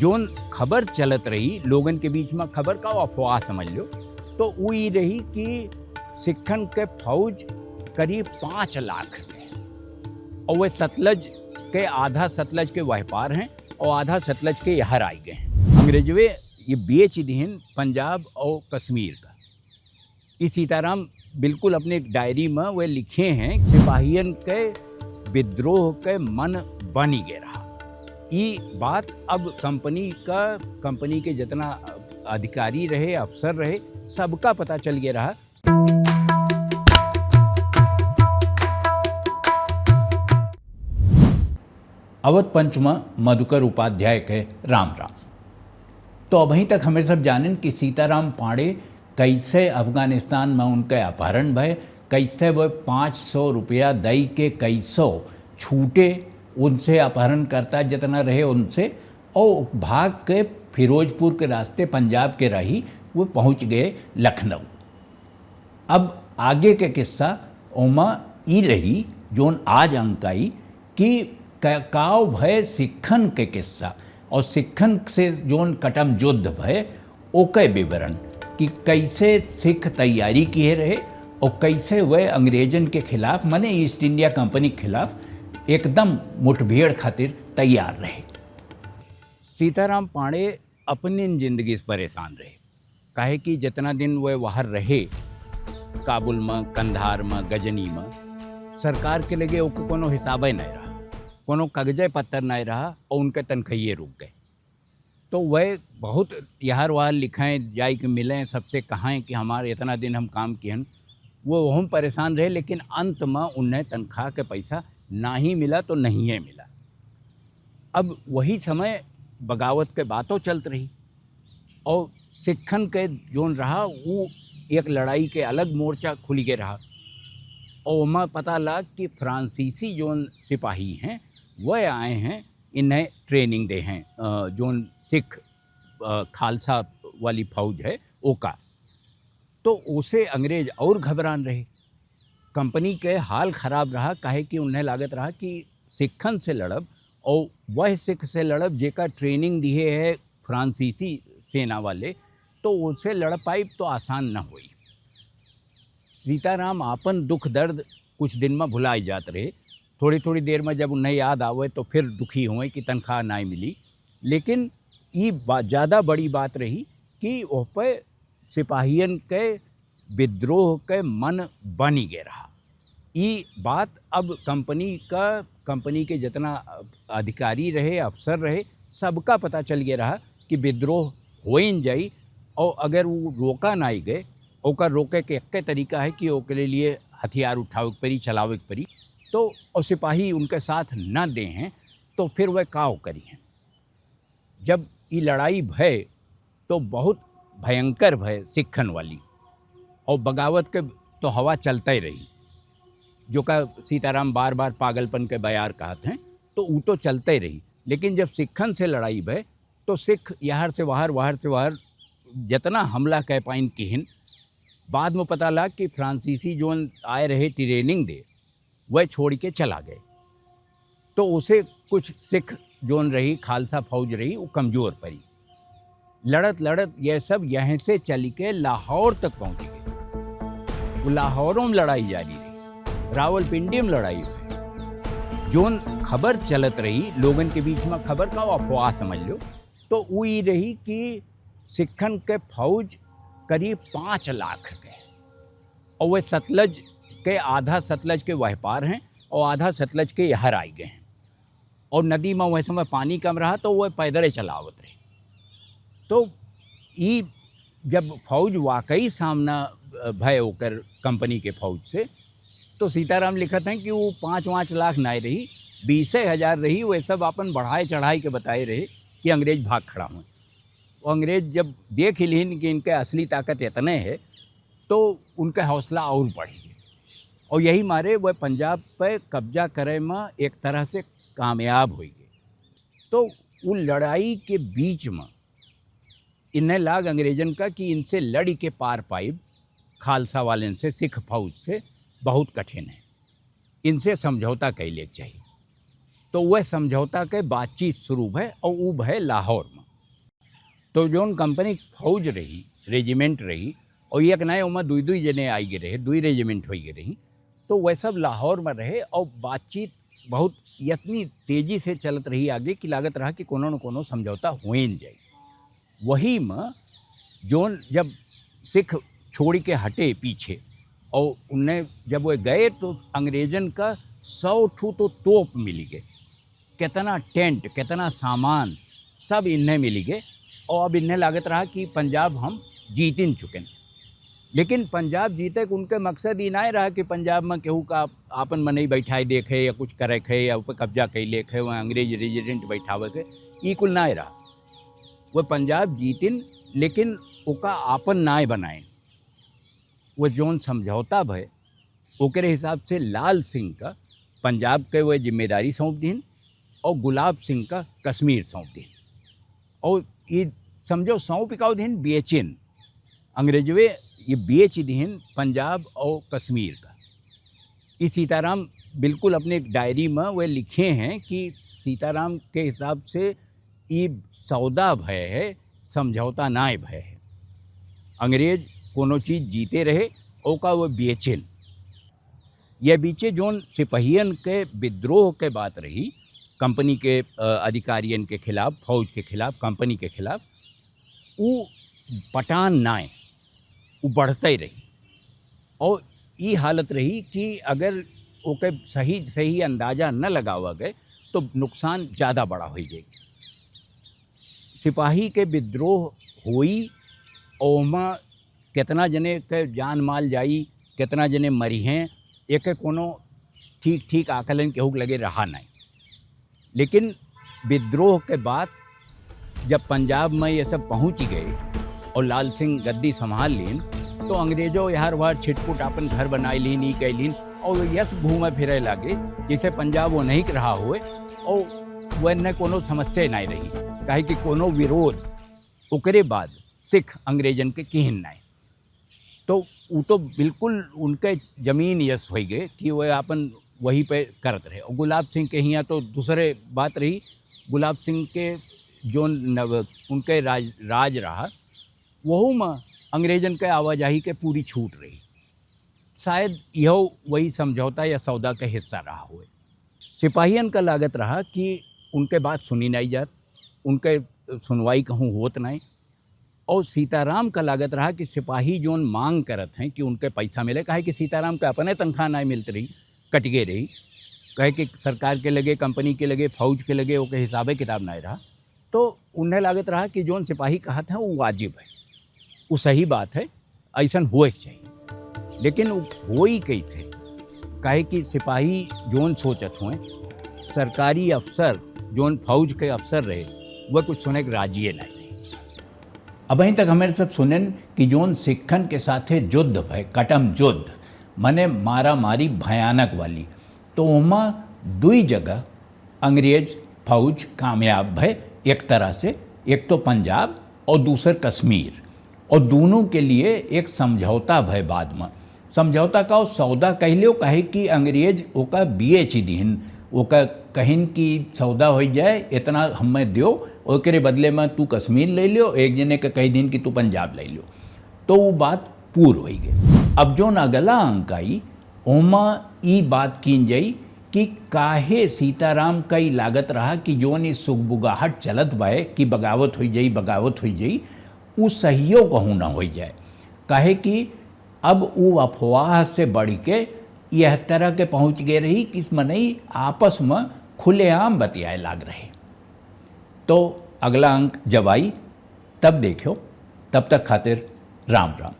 Zone खबर चलत रही लोगन के बीच में, खबर का अफवाह समझ लो, तो वो ये रही कि सिखन के फौज करीब 5 लाख के, और वे सतलज के, आधा सतलज के वह पार हैं और आधा सतलज के यहर आई गए हैं। अंग्रेजवे ये बेच दीन पंजाब और कश्मीर का। ये सीताराम बिल्कुल अपने एक डायरी में वे लिखे हैं, सिपाहियन के विद्रोह के मन बनी गए रहा। ये बात अब कंपनी के जितना अधिकारी रहे, अफसर रहे, सबका पता चल गया रहा। अवध पंच में मधुकर उपाध्याय के राम राम। तो अभी तक हमें सब जानन कि सीताराम पांडे कैसे अफगानिस्तान में उनके अपहरण भय, कैसे वो 500 रुपया दई के कैसो छूटे, उनसे अपहरण करता जितना रहे उनसे, और भाग के फिरोजपुर के रास्ते पंजाब के राही वो पहुंच गए लखनऊ। अब आगे के किस्सा ओमा ई रही जोन आज अंक आई कि काव भय सिखन के किस्सा, और सिखन से जोन कटम युद्ध भय ओके विवरण कि कैसे सिख तैयारी किए रहे और कैसे वह अंग्रेजन के खिलाफ, माने ईस्ट इंडिया कंपनी के खिलाफ एकदम मुठभेड़ खातिर तैयार रहे। सीताराम पांडे अपनी जिंदगी से परेशान रहे, काहे कि जितना दिन वह बाहर रहे काबुल में, कंधार में, गजनी में, सरकार के लगे ओके कोनो हिसाब नहीं रहा, कोनो कागजे पत्तर नहीं रहा, और उनके तनख्वाही रुक गए। तो वह बहुत यहाँ वहाँ लिखाएँ, जाए कि मिलें, सबसे कहाँ कि हमारे इतना दिन हम काम किए हैं, वो हम परेशान रहे। लेकिन अंत में उन्हें तनख्वाह के पैसा ना ही मिला तो नहीं है मिला। अब वही समय बगावत के बातों चलत रही, और सिखन के जोन रहा वो एक लड़ाई के अलग मोर्चा खुल के रहा, और वहाँ पता लग कि फ्रांसीसी जोन सिपाही हैं वह आए हैं, इन्हें ट्रेनिंग दे हैं, जोन सिख खालसा वाली फौज है ओका। तो उसे अंग्रेज और घबरान रहे। कंपनी के हाल ख़राब रहा, काहे कि उन्हें लागत रहा कि सिखन से लड़ब और वह सिख से लड़ब जेका ट्रेनिंग दिए है फ्रांसीसी सेना वाले, तो उससे लड़ पाई तो आसान न हुई। सीताराम आपन दुख दर्द कुछ दिन में भुलाई जात रहे। थोड़ी थोड़ी देर में जब उन्हें याद आवे तो फिर दुखी हुए कि तनख्वाह नहीं मिली। लेकिन ये ज़्यादा बड़ी बात रही कि वह पे सिपाहियन के विद्रोह के मन बनी गए रहा। ये बात अब कंपनी के जितना अधिकारी रहे, अफसर रहे, सबका पता चल गया रहा कि विद्रोह हो ही जाई, और अगर वो रोका नहीं गए, ओकर रोके के एक तरीका है कि ओकरे लिए हथियार उठावे के परी, चलावे के परी। तो और सिपाही उनके साथ न दे हैं तो फिर वह काव करी हैं। जब ये लड़ाई भय तो बहुत भयंकर भय सिखन वाली, और बगावत के तो हवा चलता ही रही, जो का सीताराम बार बार पागलपन के बयार कहते हैं, तो वो तो चलते ही रही। लेकिन जब सिखन से लड़ाई भय तो सिख यहाँ से वहाँ जितना हमला कह पाइन किहिन। बाद में पता लगा कि फ्रांसीसी जोन आए रहे ट्रेनिंग दे, वह छोड़ के चला गए। तो उसे कुछ सिख जोन रही, खालसा फौज रही, वो कमज़ोर पड़ी। लड़त यह सब यहाँ से चल के लाहौर तक पहुँच गए। वो लाहौरों में लड़ाई जारी रही, रावलपिंडी में लड़ाई हुई। जोन खबर चलत रही लोगन के बीच में, खबर का अफवाह समझ लो, तो वो ये रही कि सिखन के फौज करीब 5 लाख के, और वह सतलज के, आधा सतलज के वह पार हैं और आधा सतलज के यहर आई गए हैं। और नदी में वह समय पानी कम रहा तो वह पैदल चलावत रहे। तो ये जब फौज वाकई सामना भय होकर कंपनी के फौज से, तो सीताराम लिखत हैं कि वो 5 लाख नहीं रही, 20,000 रही। वे सब अपन बढ़ाए चढ़ाई के बताए रहे कि अंग्रेज भाग खड़ा हुए। और अंग्रेज जब देख ही लीन कि इनके असली ताकत इतने है, तो उनका हौसला और बढ़ी, और यही मारे वह पंजाब पे कब्जा करे में एक तरह से कामयाब हो गए। तो वो लड़ाई के बीच में इन्हें लाग अंग्रेजन का कि इनसे लड़ी के पार पाइब खालसा वाले से, सिख फौज से बहुत कठिन है, इनसे समझौता कैले चाहिए। तो वह समझौता के बातचीत शुरू है, और वो है लाहौर में। तो जोन कंपनी फौज रही, रेजिमेंट रही, और एक नए उमा दुई दुई जने आई गए रहे, दुई रेजिमेंट हो गए रही, तो वह सब लाहौर में रहे और बातचीत बहुत इतनी तेजी से चलत रही आगे कि लागत रहा कि कोनो न कोनो समझौता हो ही जाए। वही में जोन जब सिख छोड़ के हटे पीछे और उनने जब वो गए तो अंग्रेजन का 100 ठू तो तोप मिली गए, कितना टेंट, कितना सामान सब इन्हें मिली गए। और अब इन्हें लागत रहा कि पंजाब हम जीत इन चुके हैं। लेकिन पंजाब जीते के उनके मकसद ही ना रहा कि पंजाब में केहू का आपन मनई बैठाए देखे या कुछ करे खे या ऊपर कब्जा कई लेखे, वहाँ अंग्रेज रेजिडेंट बैठावे के, ई कुल ना रहा। वह पंजाब जीतिन लेकिन ओका आपन नाय बनाए। वो जोन समझौता भय ओकरे हिसाब से लाल सिंह का पंजाब के वह जिम्मेदारी सौंप दीन और गुलाब सिंह का कश्मीर सौंप दीन। और ये समझो सौंप का दिन बेचिन अंग्रेजवे ये बेच दीन पंजाब और कश्मीर का। ये सीताराम बिल्कुल अपने एक डायरी में वे लिखे हैं कि सीताराम के हिसाब से ये सौदा भय है, समझौता नाय भय है। अंग्रेज कोनो चीज़ जीते रहे ओका वो बेचेन। यह बीचे जोन सिपहियन के विद्रोह के बात रही कंपनी के अधिकारियन के खिलाफ, फौज के खिलाफ, कंपनी के खिलाफ, वो पठान नाय वो बढ़ते रही। और ये हालत रही कि अगर ओके सही अंदाज़ा न लगावा गए तो नुकसान ज़्यादा बड़ा हो जाए। सिपाही के विद्रोह हुई और वहाँ कितना जने के जान माल जाई, कितना जने मरी हैं, एक कोनो ठीक आकलन केहू लगे रहा नहीं। लेकिन विद्रोह के बाद जब पंजाब में ये सब पहुँच गए और लाल सिंह गद्दी संभाल लीन तो अंग्रेजों यार वहाँ छिटपुट अपन घर बनाए लीन, ही कह लीन और यस घूमे फिरे लगे जैसे पंजाब वो नहीं रहा हुए और वह न कोनो समस्या नहीं रही, काहे कि कोनो विरोध ओकरे बाद सिख अंग्रेजन के किहन नहीं। तो वो तो बिल्कुल उनके ज़मीन यस हो गए कि वह अपन वहीं पे करत रहे। और गुलाब सिंह के यहाँ तो दूसरे बात रही, गुलाब सिंह के जो उनके राज रहा वहू में अंग्रेजन के आवाजाही के पूरी छूट रही। शायद यह वही समझौता या सौदा का हिस्सा रहा हुए। सिपाहियन का लागत रहा कि उनके बात सुनी नहीं जात, उनके सुनवाई कहूँ होत नहीं। और सीताराम का लागत रहा कि सिपाही जोन मांग करत हैं कि उनके पैसा मिले, काहे कि सीताराम के अपने तनख्वाह नहीं मिलती रही, कट गए रही, कहे कि सरकार के लगे, कंपनी के लगे, फौज के लगे, ओके हिसाबे किताब नहीं रहा। तो उन्हें लागत रहा कि जोन सिपाही कहत हैं वो वाजिब है, वो सही बात है, ऐसा होए चाहिए। लेकिन हो ही कैसे, काहे कि सिपाही जोन सोचत हुए, सरकारी अफसर जोन फौज के अफसर रहे वह कुछ सुने के राजी नहीं रहे। अब अहीं तक हमें सब सुनन कि जोन सिखन के साथे युद्ध भय, कटम युद्ध मने मारा मारी भयानक वाली, तो वहाँ दुई जगह अंग्रेज फौज कामयाब भय एक तरह से, एक तो पंजाब और दूसर कश्मीर, और दोनों के लिए एक समझौता भय। बाद में समझौता का सौदा कह लियो, कहे कि अंग्रेज ओका बेच दीन, ओका कहिन कि सौदा हो जाए इतना हमें दियो, ओकरे बदले में तू कश्मीर ले लियो, एक जने के कही दिन कि तू पंजाब ले लियो। तो वो बात पूर हो गई। अब जो अगला अंक आई ओमा ई बात कीन जाई कि काहे सीताराम का ही लागत रहा कि जोन इस सुगबुगाहट चलत बाए कि बगावत हो जाई, बगावत हो जाई, उ सहियो कहूँ ना हो जाए। काहे कि अब वो अफवाह से बढ़ के यह तरह के पहुँच गए रही कि इस मनई आपस में खुलेआम बतियाए लाग रहे। तो अगला अंक जब आई तब देखो, तब तक खातिर राम राम।